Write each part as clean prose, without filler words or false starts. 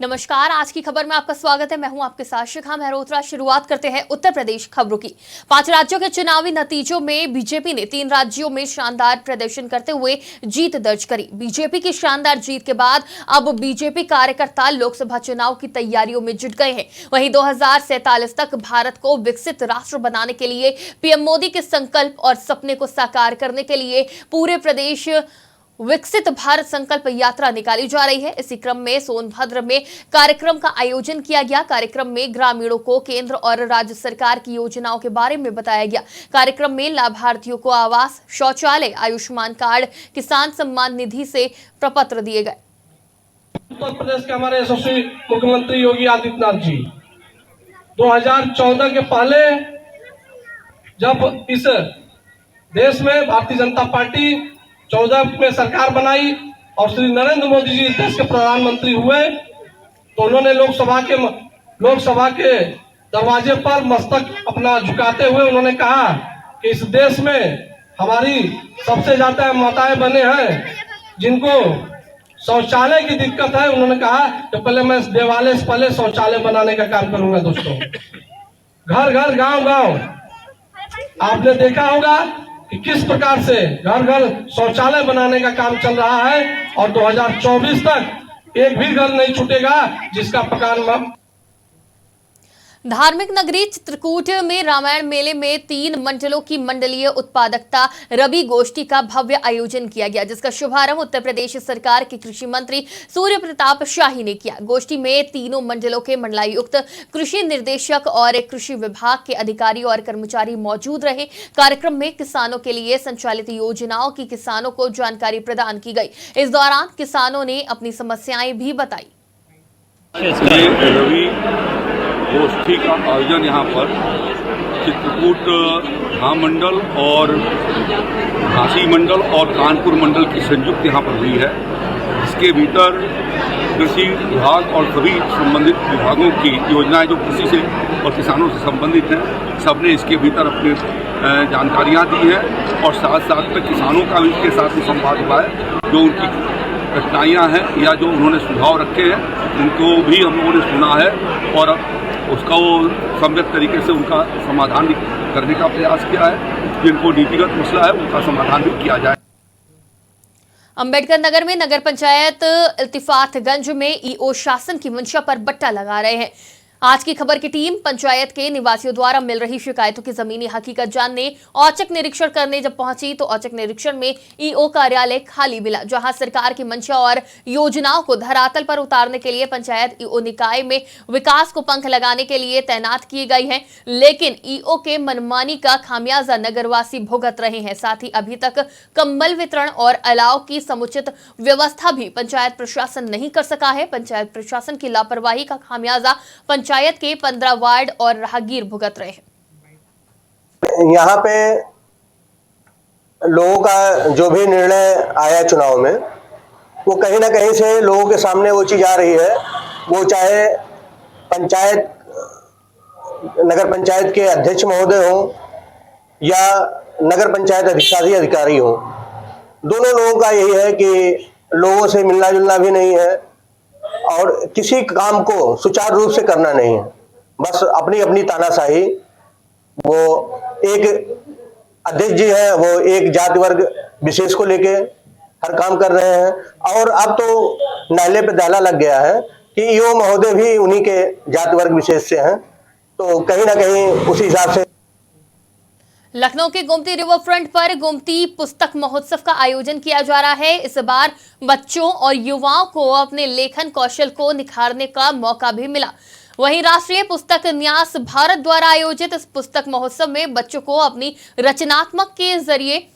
नमस्कार, आज की खबर में आपका स्वागत है। मैं हूं आपके साथ शिखा मेहरोत्रा। शुरुआत करते हैं उत्तर प्रदेश खबरों की। 5 राज्यों के चुनावी नतीजों में बीजेपी ने 3 राज्यों में शानदार प्रदर्शन करते हुए जीत दर्ज करी। बीजेपी की शानदार जीत के बाद अब बीजेपी कार्यकर्ता लोकसभा चुनाव की तैयारियों में जुट गए हैं। वहीं 2047 तक भारत को विकसित राष्ट्र बनाने के लिए पीएम मोदी के संकल्प और सपने को साकार करने के लिए पूरे प्रदेश विकसित भारत संकल्प यात्रा निकाली जा रही है। इसी क्रम में सोनभद्र में कार्यक्रम का आयोजन किया गया। कार्यक्रम में ग्रामीणों को केंद्र और राज्य सरकार की योजनाओं के बारे में बताया गया। कार्यक्रम में लाभार्थियों को आवास, शौचालय, आयुष्मान कार्ड, किसान सम्मान निधि से प्रपत्र दिए गए। उत्तर प्रदेश के हमारे यशस्वी मुख्यमंत्री योगी आदित्यनाथ जी 2014 के पहले जब इस देश में भारतीय जनता पार्टी 14 में सरकार बनाई और श्री नरेंद्र मोदी जी देश के प्रधानमंत्री हुए तो उन्होंने लोकसभा के दरवाजे पर मस्तक अपना झुकाते हुए उन्होंने कहा कि इस देश में हमारी सबसे ज्यादा माताएं बने हैं जिनको शौचालय की दिक्कत है। उन्होंने कहा कि पहले मैं इस देवालय से पहले शौचालय बनाने का काम करूंगा। दोस्तों, घर घर गांव गांव आपने देखा होगा कि किस प्रकार से घर घर शौचालय बनाने का काम चल रहा है और 2024 तक एक भी घर नहीं छूटेगा जिसका मकान। धार्मिक नगरी चित्रकूट में रामायण मेले में 3 मंडलों की मंडलीय उत्पादकता रवि गोष्ठी का भव्य आयोजन किया गया, जिसका शुभारंभ उत्तर प्रदेश सरकार के कृषि मंत्री सूर्य प्रताप शाही ने किया। गोष्ठी में तीनों मंडलों के मंडलायुक्त, कृषि निर्देशक और कृषि विभाग के अधिकारी और कर्मचारी मौजूद रहे। कार्यक्रम में किसानों के लिए संचालित योजनाओं की किसानों को जानकारी प्रदान की गई। इस दौरान किसानों ने अपनी समस्याएं भी बताई। गोष्ठी का आयोजन यहाँ पर चित्रकूट धाम मंडल और झांसी मंडल और कानपुर मंडल की संयुक्त यहाँ पर हुई है, जिसके भीतर कृषि विभाग और सभी संबंधित विभागों की योजनाएं जो कृषि से और किसानों से संबंधित हैं, सबने इसके भीतर अपनी जानकारियाँ दी हैं और साथ साथ में किसानों का भी इसके साथ संवाद हुआ है। जो उनकी कठिनाइयाँ हैं या जो उन्होंने सुझाव रखे हैं उनको भी हम लोगों ने सुना है और उसका वो सम्यक तरीके से उनका समाधान करने का प्रयास किया है। जिनको नीतिगत मसला है उनका समाधान भी किया जाए। अंबेडकर नगर में नगर पंचायत इल्तिफातगंज में ईओ शासन की मंशा पर बट्टा लगा रहे हैं। आज की खबर की टीम पंचायत के निवासियों द्वारा मिल रही शिकायतों की जमीनी हकीकत जानने औचक निरीक्षण करने जब पहुंची तो औचक निरीक्षण में ईओ कार्यालय खाली मिला, जहां सरकार की मंशा और योजनाओं को धरातल पर उतारने के लिए पंचायत ईओ निकाय में विकास को पंख लगाने के लिए तैनात की गई है। लेकिन ईओ के मनमानी का खामियाजा नगरवासी भुगत रहे हैं। साथ ही अभी तक कंबल वितरण और अलाव की समुचित व्यवस्था भी पंचायत प्रशासन नहीं कर सका है। पंचायत प्रशासन की लापरवाही का खामियाजा पंचायत के 15 वार्ड और राहगीर भुगत रहे हैं। यहाँ पे लोगों का जो भी निर्णय आया चुनाव में, वो कहीं ना कहीं से लोगों के सामने वो चीज आ रही है। वो चाहे पंचायत, नगर पंचायत के अध्यक्ष महोदय हो या नगर पंचायत अधिशासी अधिकारी हो, दोनों लोगों का यही है कि लोगों से मिलना जुलना भी नहीं है और किसी काम को सुचारू रूप से करना नहीं है। बस अपनी अपनी तानाशाही। वो एक अध्यक्ष जी है, वो एक जाति वर्ग विशेष को लेके हर काम कर रहे हैं और अब तो नाले पे दाला लग गया है कि ईओ महोदय भी उन्हीं के जाति वर्ग विशेष से हैं, तो कहीं ना कहीं उसी हिसाब से। लखनऊ के गोमती रिवर फ्रंट पर गोमती पुस्तक महोत्सव का आयोजन किया जा रहा है। इस बार बच्चों और युवाओं को अपने लेखन कौशल को निखारने का मौका भी मिला। वहीं राष्ट्रीय पुस्तक न्यास भारत द्वारा आयोजित इस पुस्तक महोत्सव में बच्चों को अपनी रचनात्मक के जरिए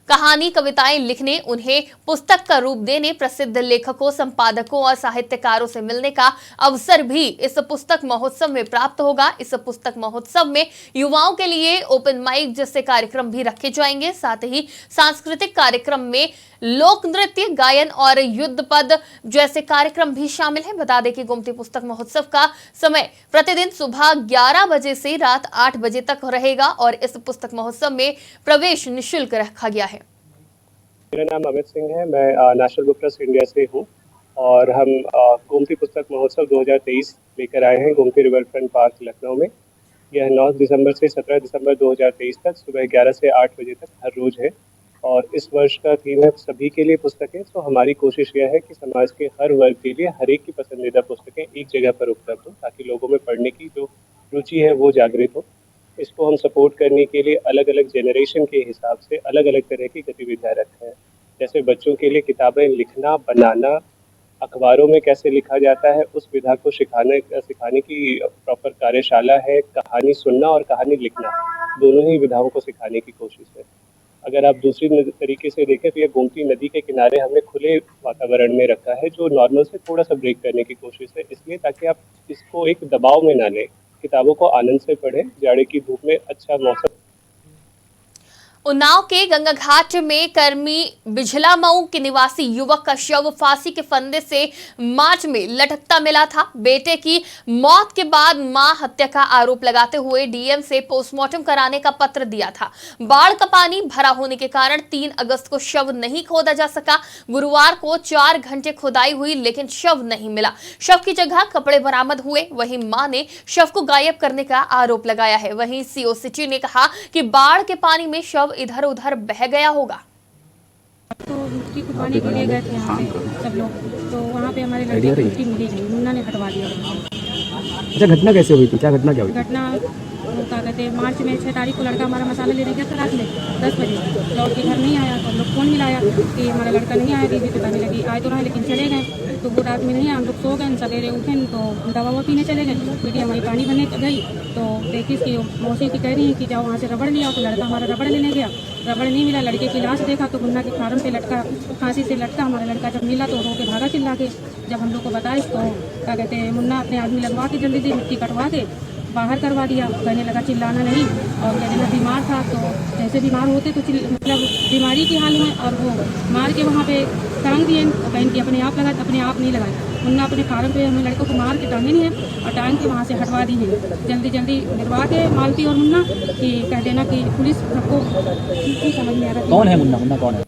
कहानी, कविताएं लिखने, उन्हें पुस्तक का रूप देने, प्रसिद्ध लेखकों, संपादकों और साहित्यकारों से मिलने का अवसर भी इस पुस्तक महोत्सव में प्राप्त होगा। इस पुस्तक महोत्सव में युवाओं के लिए ओपन माइक जैसे कार्यक्रम भी रखे जाएंगे। साथ ही सांस्कृतिक कार्यक्रम में लोक नृत्य, गायन और युद्ध पद जैसे कार्यक्रम भी शामिल हैं। बता दें कि गोमती पुस्तक महोत्सव का समय प्रतिदिन सुबह 11 बजे से रात 8 बजे तक रहेगा और इस पुस्तक महोत्सव में प्रवेश निःशुल्क रखा गया है। मेरा नाम अमित सिंह है, मैं नेशनल बुक ट्रस्ट इंडिया से हूँ। और हम गोमती पुस्तक महोत्सव 2023 लेकर आए हैं Gomti river front park Lucknow में। यह 9 दिसंबर से 17 दिसंबर 2023 तक सुबह 11 से 8 बजे तक हर रोज़ है और इस वर्ष का थीम है सभी के लिए पुस्तकें। तो हमारी कोशिश यह है कि समाज के हर वर्ग के लिए हर एक की पसंदीदा पुस्तकें एक जगह पर उपलब्ध हो ताकि लोगों में पढ़ने की जो रुचि है वो जागृत हो। इसको हम सपोर्ट करने के लिए अलग अलग जेनरेशन के हिसाब से अलग अलग तरह की गतिविधियाँ रखते हैं। जैसे बच्चों के लिए किताबें लिखना, बनाना, अखबारों में कैसे लिखा जाता है उस विधा को सिखाने की प्रॉपर कार्यशाला है। कहानी सुनना और कहानी लिखना दोनों ही विधाओं को सिखाने की कोशिश है। अगर आप दूसरी तरीके से देखें तो ये गोमती नदी के किनारे हमने खुले वातावरण में रखा है जो नॉर्मल से थोड़ा सा ब्रेक करने की कोशिश है, इसलिए ताकि आप इसको एक दबाव में ना लें, किताबों को आनंद से पढ़ें। जाड़े की धूप में अच्छा मौसम। उन्नाव के गंगा घाट में कर्मी बिझला मऊ के निवासी युवक का शव फांसी के फंदे से मार्च में लटकता मिला था। बेटे की मौत के बाद मां हत्या का आरोप लगाते हुए डीएम से पोस्टमार्टम कराने का पत्र दिया था। बाढ़ का पानी भरा होने के कारण 3 अगस्त को शव नहीं खोदा जा सका। गुरुवार को 4 घंटे खुदाई हुई लेकिन शव नहीं मिला। शव की जगह कपड़े बरामद हुए। वहीं मां ने शव को गायब करने का आरोप लगाया है। वहीं सीओ सिटी ने कहा कि बाढ़ के पानी में शव इधर उधर बह गया होगा। तो मिट्टी खुदवाने के लिए गए थे यहाँ पे सब लोग, तो वहाँ पे हमारे लड़के की मिट्टी मिली नहीं, मुन्ना ने हटवा दिया। अच्छा, घटना कैसे हुई थी? क्या घटना क्या हुई? घटना क्या कहते हैं, मार्च में 6 तारीख को लड़का हमारा मसाला लेने गया था रात में 10 बजे, लौट के घर नहीं आया तो हम लोग फ़ोन मिलाया कि हमारा लड़का नहीं आया। दीदी बताने लगी आए तो रहा लेकिन चले गए। तो वो रात में नहीं आया, हम लोग सो गए। सवेरे उठे तो दवा ववा पीने चले गए। बेटी हमारी पानी भरने गई तो देखी कि मौसी की कह रही है कि जाओ वहाँ से रबड़ लिया। तो लड़का हमारा रबड़ लेने गया, रबड़ नहीं मिला। लड़के की लाश देखा तो गुन्ना के फार्म पे लटका, फांसी से लटका हमारा लड़का जब मिला तो रो के भागा चिल्ला के। जब हम लोग को बताया तो क्या कहते हैं, मुन्ना अपने आदमी लगवा के जल्दी से मिट्टी कटवा के बाहर करवा दिया। कहने लगा चिल्लाना नहीं, और कहने लगा बीमार था तो जैसे बीमार होते तो मतलब बीमारी की हाल में, और वो मार के वहाँ पे टांग दिए। और कहीं कि अपने आप लगा, अपने आप नहीं लगाया। मुन्ना अपने फार्म पे हमें लड़कों को मार के टांगे नहीं है और टांग के वहाँ से हटवा दी है। जल्दी जल्दी निर्वा के मालती और मुन्ना कि कह देना कि पुलिस सबको समझ में आ रहा। कौन है मुन्ना? मुन्ना कौन है?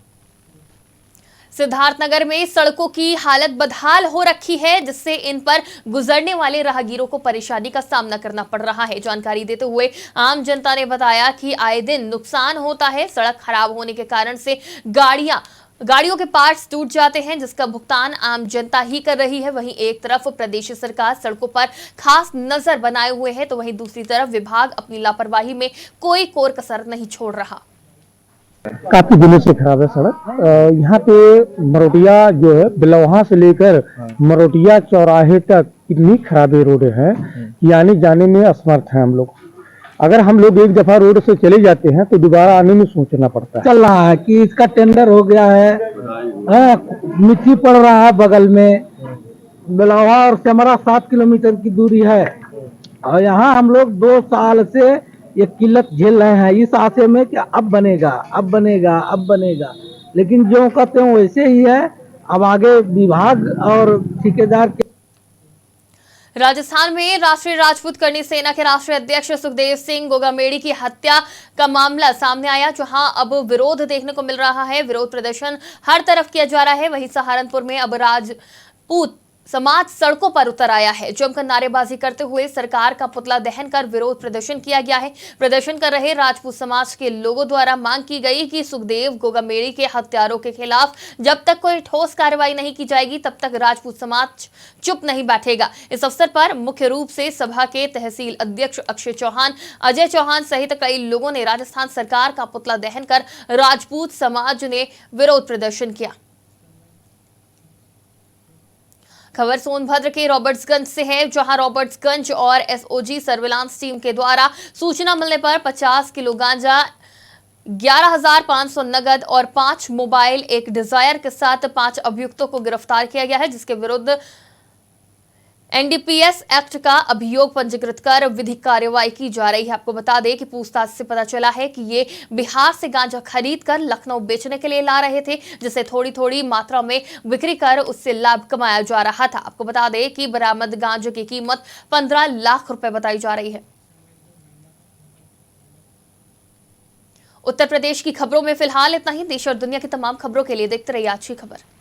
सिद्धार्थनगर में सड़कों की हालत बदहाल हो रखी है, जिससे इन पर गुजरने वाले राहगीरों को परेशानी का सामना करना पड़ रहा है। जानकारी देते हुए आम जनता ने बताया कि आए दिन नुकसान होता है। सड़क खराब होने के कारण से गाड़ियों के पार्ट्स टूट जाते हैं, जिसका भुगतान आम जनता ही कर रही है। वहीं एक तरफ प्रदेश सरकार सड़कों पर खास नजर बनाए हुए है, तो वहीं दूसरी तरफ विभाग अपनी लापरवाही में कोई कोर कसर नहीं छोड़ रहा। काफी दिनों से खराब है सड़क। यहाँ पे मरोटिया जो है, बिलौहा से लेकर मरोटिया चौराहे तक इतनी खराबी रोड है कि आने जाने में असमर्थ हैं हम लोग। अगर हम लोग एक दफा रोड से चले जाते हैं तो दोबारा आने में सोचना पड़ता है। चल रहा है कि इसका टेंडर हो गया है, मिट्टी पड़ रहा है बगल में। बिलौहा और सेमरा 7 किलोमीटर की दूरी है और यहाँ हम लोग 2 साल से ये किल्लत झेल रहे हैं इस आशे में कि अब बनेगा, अब बनेगा, अब बनेगा, लेकिन जो कहते हैं वैसे ही है। अब आगे विभाग और ठेकेदार के। राजस्थान में राष्ट्रीय राजपूत करणी सेना के राष्ट्रीय अध्यक्ष सुखदेव सिंह गोगामेड़ी की हत्या का मामला सामने आया, जहां अब विरोध देखने को मिल रहा है। विरोध प्रदर्शन हर तरफ किया जा रहा है। वहीं सहारनपुर में अब राजपूत समाज सड़कों पर उतर आया है। जमकर नारेबाजी करते हुए सरकार का पुतला दहन कर विरोध प्रदर्शन किया गया है। प्रदर्शन कर रहे राजपूत समाज के लोगों द्वारा मांग की गई कि सुखदेव गोगामेड़ी के हत्यारों के खिलाफ जब तक कोई ठोस कार्रवाई नहीं की जाएगी तब तक राजपूत समाज चुप नहीं बैठेगा। इस अवसर पर मुख्य रूप से सभा के तहसील अध्यक्ष अक्षय चौहान, अजय चौहान सहित कई लोगों ने राजस्थान सरकार का पुतला दहन कर राजपूत समाज ने विरोध प्रदर्शन किया। खबर सोनभद्र के रॉबर्ट्सगंज से है, जहां रॉबर्ट्सगंज और एसओजी सर्विलांस टीम के द्वारा सूचना मिलने पर 50 किलो गांजा, 11,500 नगद और 5 मोबाइल, एक डिजायर के साथ 5 अभियुक्तों को गिरफ्तार किया गया है, जिसके विरुद्ध एनडीपीएस एक्ट का अभियोग पंजीकृत कर विधिक कार्रवाई की जा रही है। आपको बता दें कि पूछताछ से पता चला है कि ये बिहार से गांजा खरीद कर लखनऊ बेचने के लिए ला रहे थे, जिसे थोड़ी थोड़ी मात्रा में बिक्री कर उससे लाभ कमाया जा रहा था। आपको बता दें कि बरामद गांजे की कीमत 15 लाख रुपए बताई जा रही है। उत्तर प्रदेश की खबरों में फिलहाल इतना ही। देश और दुनिया की तमाम खबरों के लिए देखते रहिए आज की खबर।